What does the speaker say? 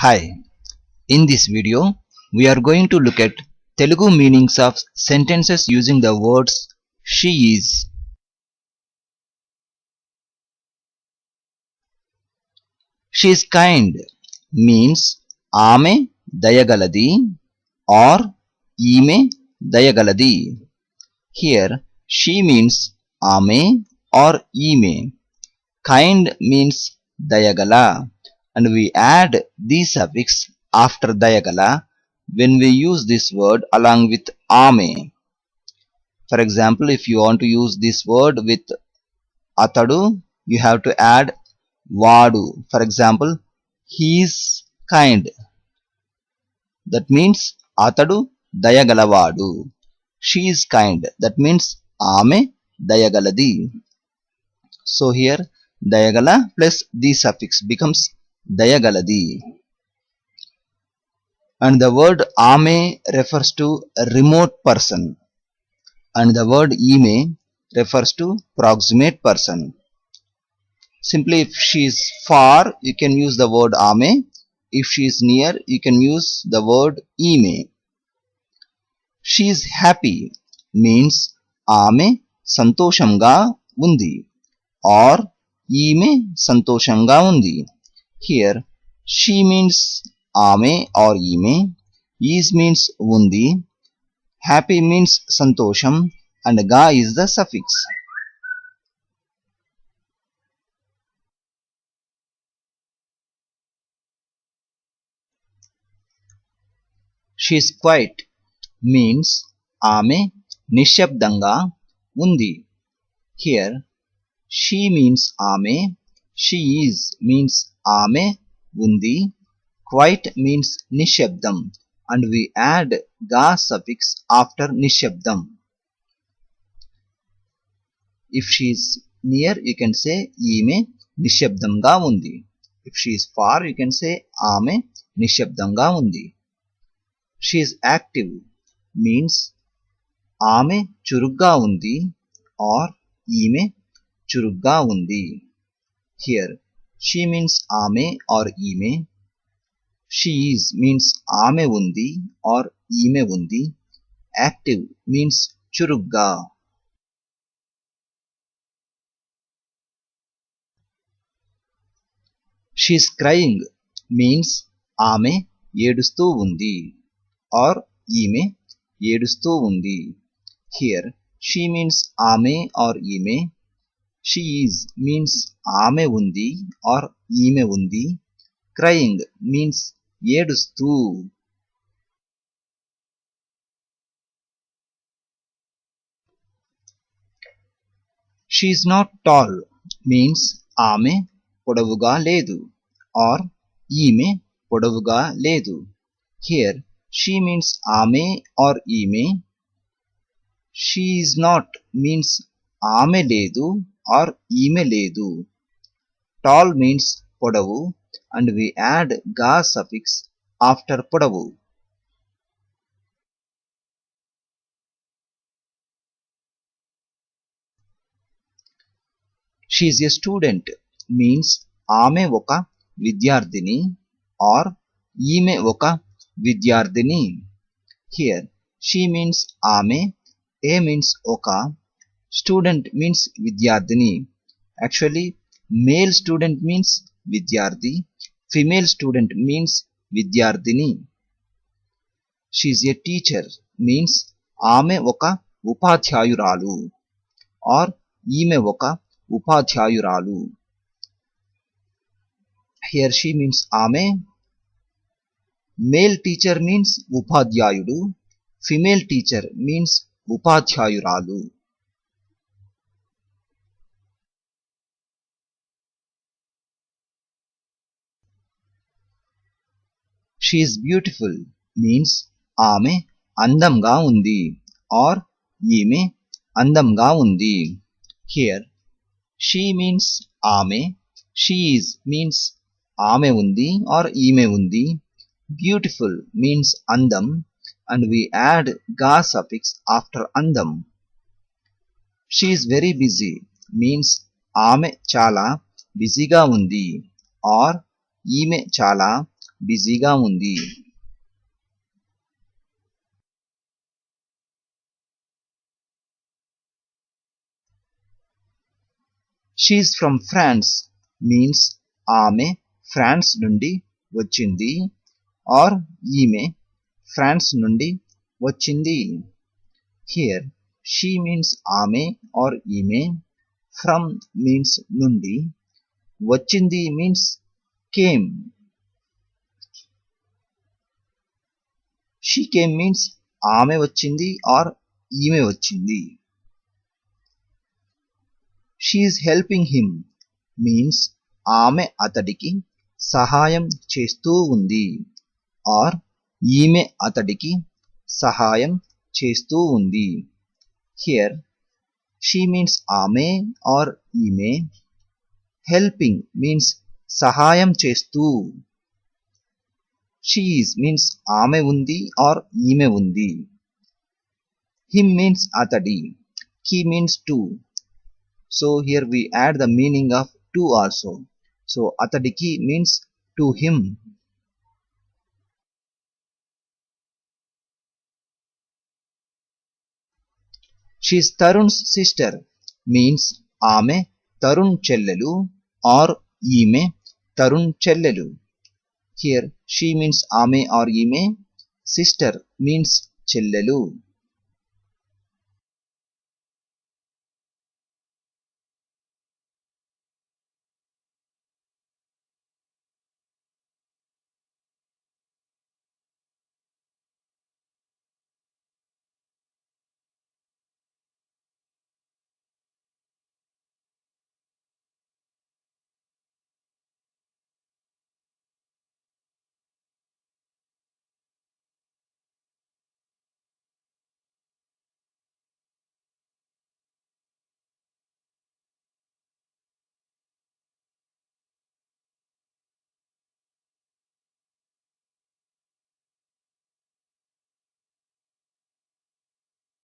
Hi, in this video we are going to look at Telugu meanings of sentences using the words she is. She is kind means ఆమె దయగలది or ఈమె దయగలది. Here she means ఆమె or ఈమె. Kind means దయగల and we add the suffix after dayagala when we use this word along with ame. For example, if you want to use this word with atadu, you have to add vadu. For example, he is kind. That means atadu dayagalavadu. She is kind. That means ame dayagaladi. So here dayagala plus the suffix becomes dayagaladi. And the word ame refers to a remote person and the word ime refers to proximate person. Simply, if she is far, you can use the word ame. If she is near, you can use the word ime. She is happy means ame santoshamga undi or ime santoshamga undi. Here she means ame or ime, is means undi, happy means santosham, and ga is the suffix. She is quiet means ame nishabdanga undi. Here she means ame, she is means ame undi, quiet means nishabdam, and we add ga suffix after nishabdam. If she is near, you can say ime nishabdamga undi. If she is far, you can say ame nishabdamga undi. She is active means ame churugga undi or ime churugga undi. Here she means ame or ime, she is means ame undi or ime undi, active means churugga. She is crying means ame ఏడుస్తూ ఉంది or ime ఏడుస్తూ ఉంది. Here she means ame or ime, she is means ame undi or ime undi, crying means ఏడుస్తూ. She is not tall means ఆమె పొడవుగా లేదు or ఈమె పొడవుగా లేదు. Here she means ఆమె or ఈమె, she is not means ఆమె లేదు or ఈమె లేదు. Tall means పొడవు and we add ga suffix after పొడవు. She is a student means ఆమె ఒక విద్యార్థిని or ఈమె ఒక విద్యార్థిని. Here she means ఆమె, a means ఒక, student means విద్యార్థిని. Actually male student means vidyarthi, female student means vidyardhini. She is a teacher means ఆమె ఒక ఉపాధ్యాయురాలు or ఈమె ఒక ఉపాధ్యాయురాలు. Here she means ఆమె, male teacher means ఉపాధ్యాయుడు, female teacher means ఉపాధ్యాయురాలు. She is beautiful means ఆమె అందంగా ఉంది or ఈమె అందంగా ఉంది. Here she means ఆమె, she is means ఆమె ఉంది or ఈమె ఉంది, beautiful means అందం and we add ga suffix after అందం. She is very busy means ఆమె చాలా బిజీగా ఉంది or ఈమె చాలా బిజీగా ఉంది. She is from France means ఆమె ఫ్రాన్స్ నుండి వచ్చింది ఆర్ ఈమె ఫ్రాన్స్ నుండి వచ్చింది. హియర్ షీ మీన్స్ ఆమె ఆర్ ఈమె, ఫ్రమ్ మీన్స్ నుండి, వచ్చింది means came. She came means ఆమె వచ్చింది ఆర్ ఈమె వచ్చింది. She is helping him means ఆమె అతడికి సహాయం చేస్తూ ఉంది ఆర్ ఈమె అతడికి సహాయం చేస్తూ ఉంది. హియర్ షీ మీన్స్ ఆమె ఆర్ ఈమె, హెల్పింగ్ మీన్స్ సహాయం చేస్తూ, షీ ఈజ్ మీన్స్ ఆమె ఉంది ఆర్ ఈమె ఉంది. హిమ్ మీన్స్ అతడి, he means to. So here we add the meaning of to also. So atadiki means to him. She is Tarun's sister means ఆమె తరుణ్ చెల్లెలు or ఈమె తరుణ్ చెల్లెలు. Here she means ఆమె or ఈమె, sister means చెల్లెలు.